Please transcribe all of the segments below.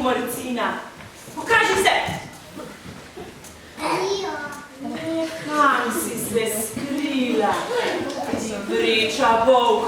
Marcina, pokaži se! Kam si se skrila, ti vreča volk?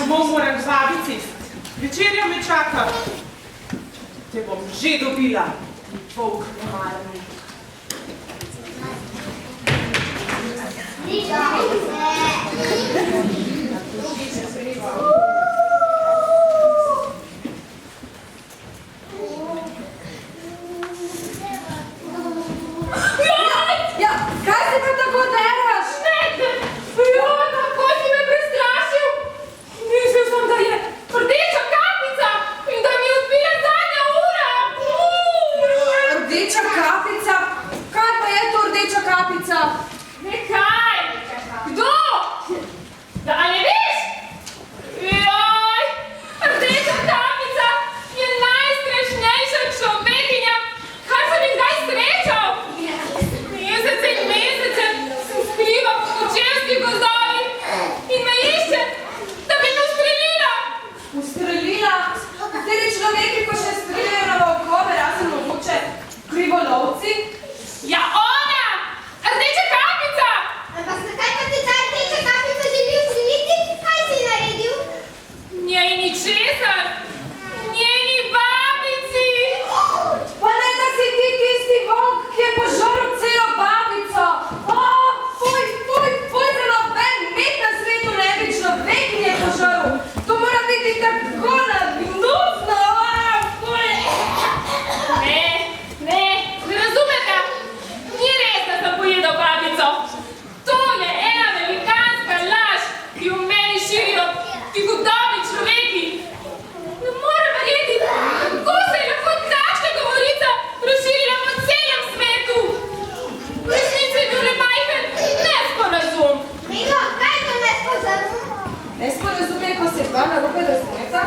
Domov moram k babici. Večerja me čaka. Te bom že dobila, volk nemarni. Ja, kaj se pa tako deraš? Jo, tako si me prestrašil. Mislil sem, da je rdeča kapica in da mi odbija zadnja ura. Rdeča kapica? Kaj pa je to rdeča kapica? Ne kaj? Kdo? Da ne veš? Joj, rdeča kapica je najstrašnejša človekinja, kar sem jih kdaj srečal. Mesece in mesece sem skrival po kočevskih gozdovih in me išče, da bi me ustrelila. Ustrelila? Kateri človeki pa še streljajo na volkove, razen mogoče krivolovci? Ja, ona! Rdeča kapica! Ampak zakaj pa ti ta rdeča kapica želi ustreliti? Kaj si naredil? Njej ničesar! Njeni babici! Pa ne, da si ti tisti volk, ki je požrl celo babico! Fuj, za noben med na svetu ne bi človekinje požrl! To mora biti tako nagnusno! Ne razumete? Ni res, da sem pojedel babico. To je ena velikanska laž, ki v meni širijo ti hudobni človeki. Ne morem verjeti, kako se je lahko takšna govorica razširila po celem svetu. V resnici je bil le majhen nesporazum. Milo, kaj je to nesporazum? Nesporazum je, ko se dva narobe razumeta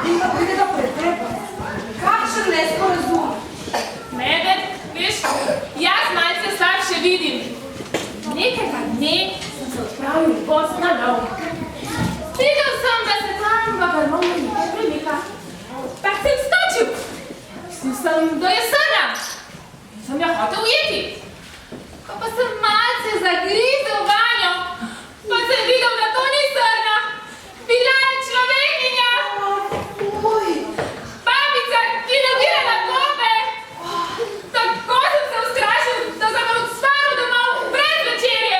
in pa pride do pretreba. Kakšen nesporazum? Medved, veš, jaz malce slabše vidim. Nekega dne sem se odpravil v gozd na lov. Videl sem, da se tam v grmovju nekaj premika. Pa sem skočil. Mislil sem, da je srna. In sem jo hotel ujeti. Ko pa sem malce zagrizel vanjo, pa sem videl, da to ni srna. Bila je človekinja. Babica, ki nabira na gobe. Tako sem se ustrašil, da sem odstvaril domov brez večerje.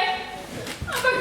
Ampak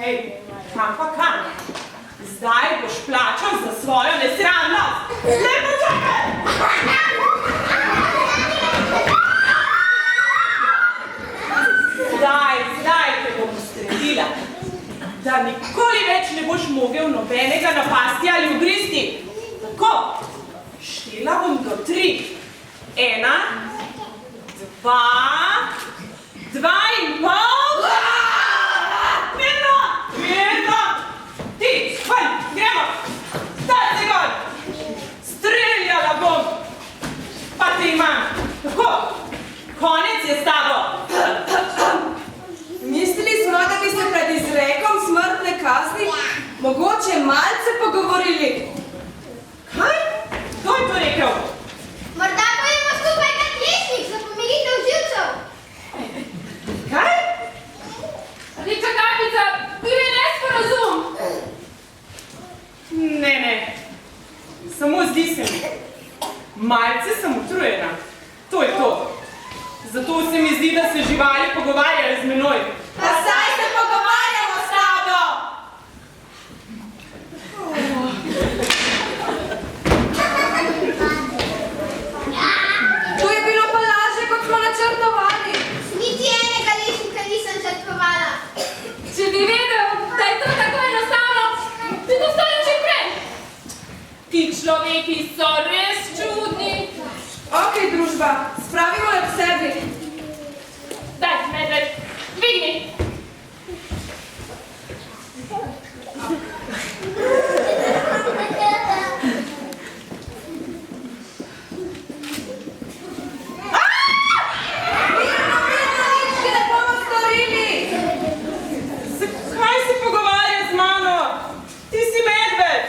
Hej, kam pa kam? Zdaj boš plačal za svojo nesramnost. Lepo čakaj! Zdaj te bom ustrelila, da nikoli več ne boš mogel nobenega napasti ali ugristi. Tako, štela bom do 3. 1, 2, 2,5. Mirno! Ti, ven, gremo! Zdaj se gor! Streljala bom! Pa te imam! Tako, konec je s tabo! Mislili smo, da bi se pred izrekom smrtne kazni mogoče malce pogovorili. Kaj? Kdo je to rekel? Morda pojemo skupaj kak lešnik za pomiritev živcev. Kaj? Rdeča kapica, bil je nesporazum. Ne. Samo zdi se mi. Malce sem utrujena. To je to. Zato se mi zdi, da se živali pogovarjajo z menoj. Pa saj se pogovarjamo s tabo! To je bilo pa lažje, kot smo načrtovali. Niti enega lešnika nisem žrtvovala. Če bi vedel, da je to tako enostavno, bi to storil že prej. Ti človeki so res čudni. Okej, družba, spravimo le v sebi. Daj, medved, dvigni. Zakaj se pogovarjaš z mano? Ti si medved.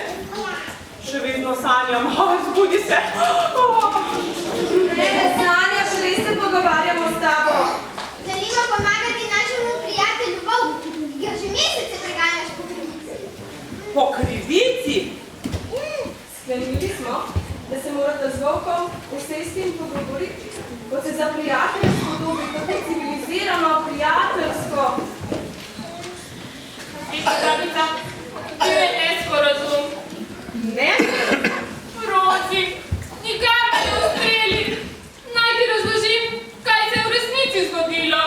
Še vedno sanjam. Zbudi se. Ne sanjaš, res se pogovarjamo s tabo. Želimo pomagati našemu prijatelju Volku, ki ga že mesece preganjaš po krivici. Po krivici? Sklenili smo, da se morate z Volkom usesti in pogovoriti, kot se za prijatelje spodobi, kot je civilizirano, prijateljsko. Rdeča kapica, bil je nesporazum. Ne? Prosi, nikar me ne ustreli. Naj ti razložim, kaj se je v resnici zgodilo.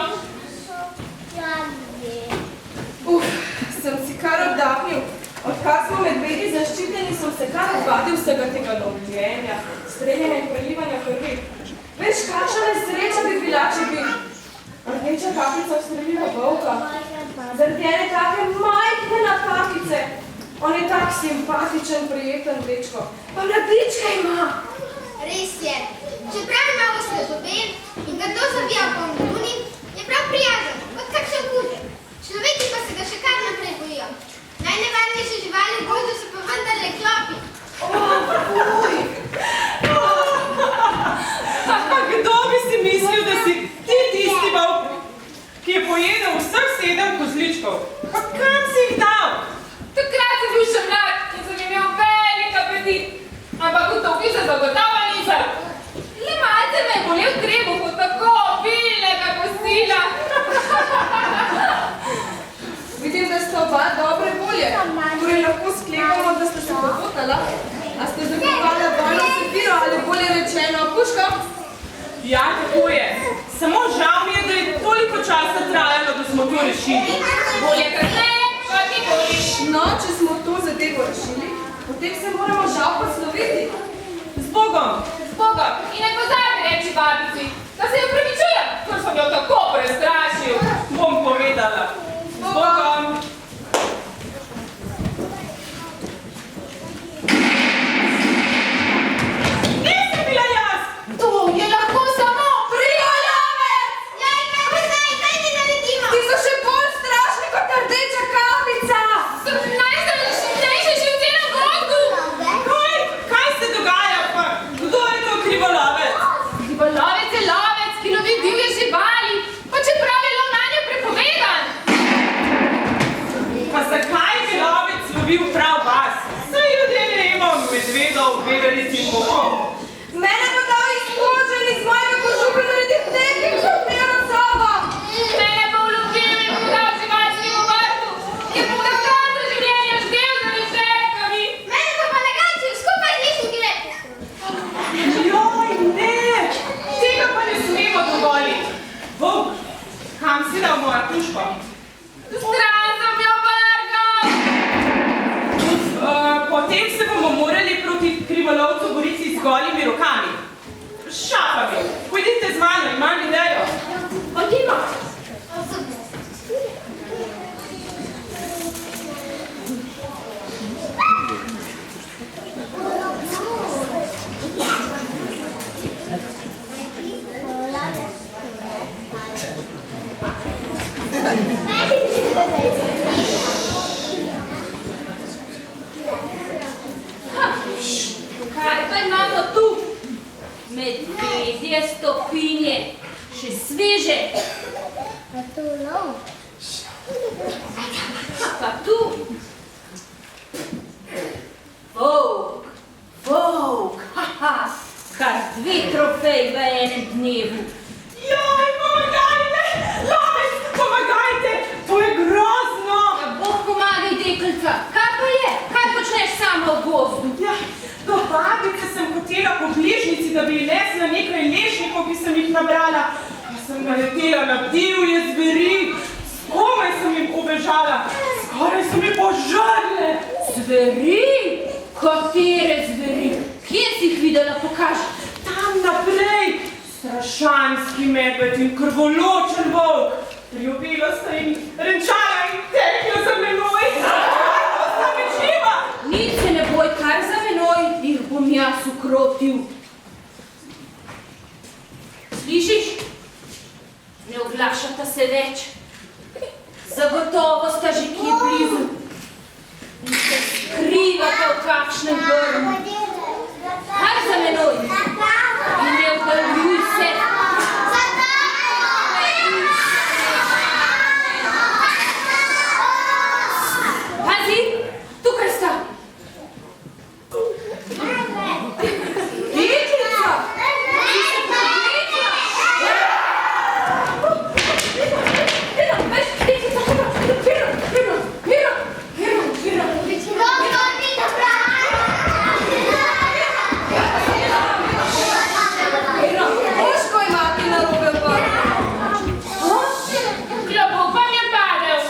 Sem si kar oddahnil. Odkar smo medvedi zaščiteni, sem se kar odvadil vsega tega lovljenja, streljanja in prelivanja krvi. Veš, kakšna nesreča bi bila, če bi Rdeča kapica ustrelila Volka. Zaradi ene take majhne napakice. On je tak simpatičen, prijeten dečko. Pa mladička ima. Res je. Čeprav je malo slaboben in ga to zavija po omduni, je prav prijazen, kot kakšen kužek. Človeki pa se ga še kar naprej bojijo. Najnevarnejše živali v gozdu so pa vendarle klopi. Kdo bi si mislil, da si ti tisti volk, ki je pojedel vseh 7 kozličkov? Pa kam si jih dal? Takrat sem bil še mlad in sem imel velik apetit, ampak v to piše zagotovo nisem. Le malce me je bolel trebuh od tako obilnega kosila. Vidim, da ste oba dobre volje. Torej lahko sklepamo, da ste se popotala. A ste zakuhala bojno sekiro ali bolje rečeno puško? Ja, tako je. Samo žal mi je, da je toliko časa trajalo, da smo to rešili. Bolje kasneje, pa nikoli. No, če smo to zadevo rešili, potem se moramo žal posloviti. Z Bogom! Z Bogom in ne pozabi reči babici, da se jo opravičujem, ker sem jo tako prestrašil. Bom povedala. Z Bogom! Nisem bila jaz! To je lahko samo Prijolovec! Jaj, kaj ti naredimo? Ti so še bolj strašni kot Rdeča kapica! so najstrašnejše živce na gozdu. Kaj se dogaja pa? Kdo je to krivolovec? Krivolovec je lovec, ki lovi divje puško? Stran sem jo vrgal! Potem se bomo morali proti krivolovcu boriti z golimi rokami. Šapami. Pojdite z mano, imam idejo. Pojdimo! Kaj pa imamo tu? Medvedje stopinje, še sveže. Pa to lov. Pa tu? Volk, haha, kar 2 trofej v enem dnevu. Joj, pomagajte! Lajs, pomagajte! To je grozno! Ja, Bog pomagaj, deklica, kaj pa je? Kaj počneš sama v gozdu? Ja, do babice sem hotela po bližnici, da bi ji nesla nekaj lešnikov, ki sem jih nabrala. Pa sem naletela na divje zveri. Komaj sem jim ubežala. Skoraj so mi požrle. Zveri? Katere zveri? Kje si jih videla, pokaži? Tam naprej. Strašanski medved in krvoločen volk. Ljubilo sta jim renčala in tekla za menoj. Sta mi živa. Nič se ne boj, kar za menoj, jih bom jaz ukrotil. Slišiš? Ne oglašata se več. Zagotovo sta že kje blizu. In se skrivata v kakšnem grmu. Kar za menoj. In ne vdaljuj se. Pazi, tukaj sta. Deklica! Ti se podrekla! Veš, deklica, Boško imate narobe v Klobukam je padel.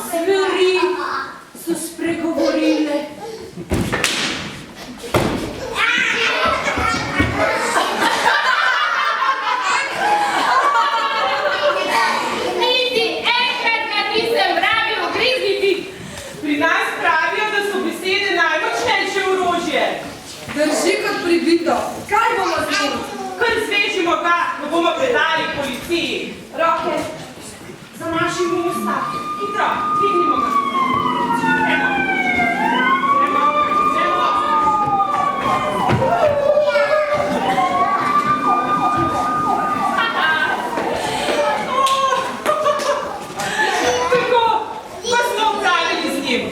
Zveri so spregovorile. Niti enkrat ga nisem rabil ugrizniti. Pri nas pravijo, da so besede najmočnejše orožje. Drži kot pribito. Kaj bomo z njim? Kar zvežimo ga, da bomo predali policiji. Roke. Zamašimo usta. Hitro, dvignimo ga. Gremo. Gremo. Tako, pa smo opravili z njim.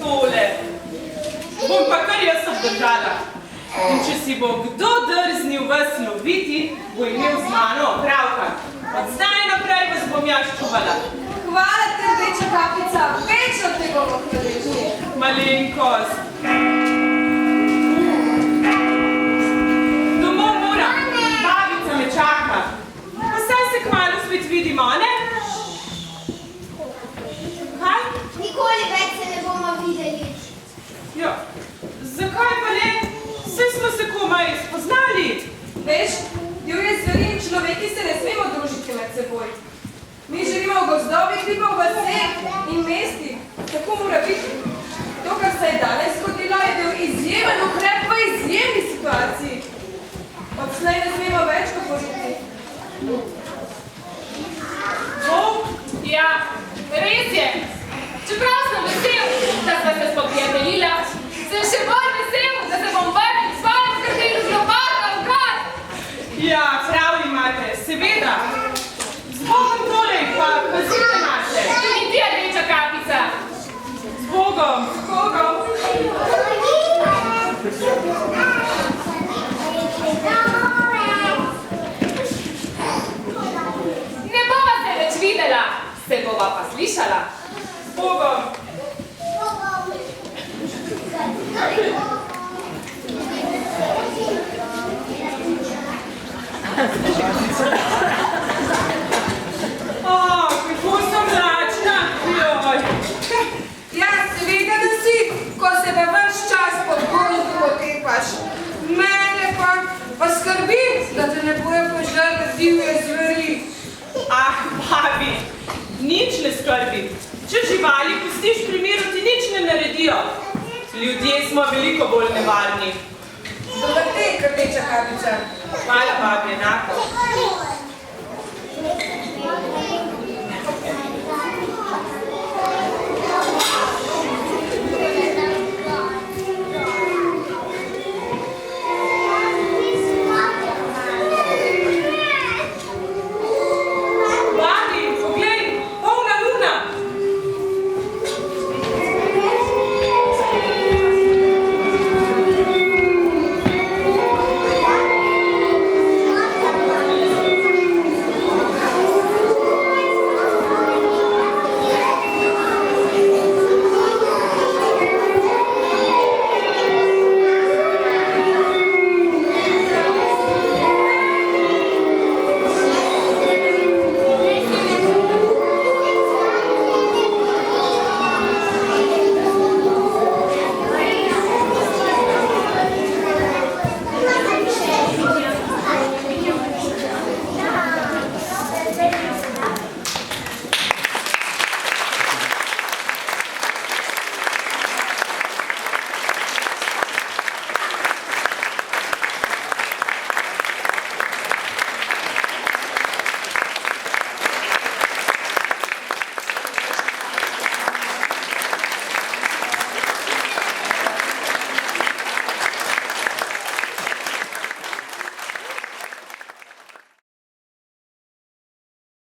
Tole. Bom pa kar jaz obdržala. In če si bo kdo drznil vas loviti, bo imel z mano opravka. Od zdaj naprej vas bom jaz čuvala. Hvala te, večja kapica. Več od tega bomo hvaležni. Malenkost. Domov moram. Babica me čaka. Pa saj se kmalu spet vidimo, ne? Kaj? Nikoli več se ne bomo videli. Ja, zakaj pa ne? Vse smo se komaj spoznali. Veš, divje zveri in človeki se ne smemo družiti med seboj. Mi živimo v gozdovih, vi pa v vaseh in mestih. Tako mora biti. To, kar se je danes zgodilo, je bil izjemen ukrep v izjemni situaciji. Odslej ne smemo več govoriti. Volk, Ja, res je. Čeprav sem vesel, da sva se spoprijateljila, sem še bolj vesel, da se bom vrnil k svojemu skrtelu z lopata v gor. ja, prav imate, seveda. Z Bogom torej, pa pazite nase. Tudi ti, rdeča kapica. Z Bogom. S Bogom. Ne bova se več videla, se bova pa slišala. Z Bogom. Thank you. Ah, babi, nič ne skrbi. Če živali pustiš pri miru, ti nič ne naredijo. Ljudje smo veliko bolj nevarni. Dober tek, rdeča kapica. Hvala, babi, enako.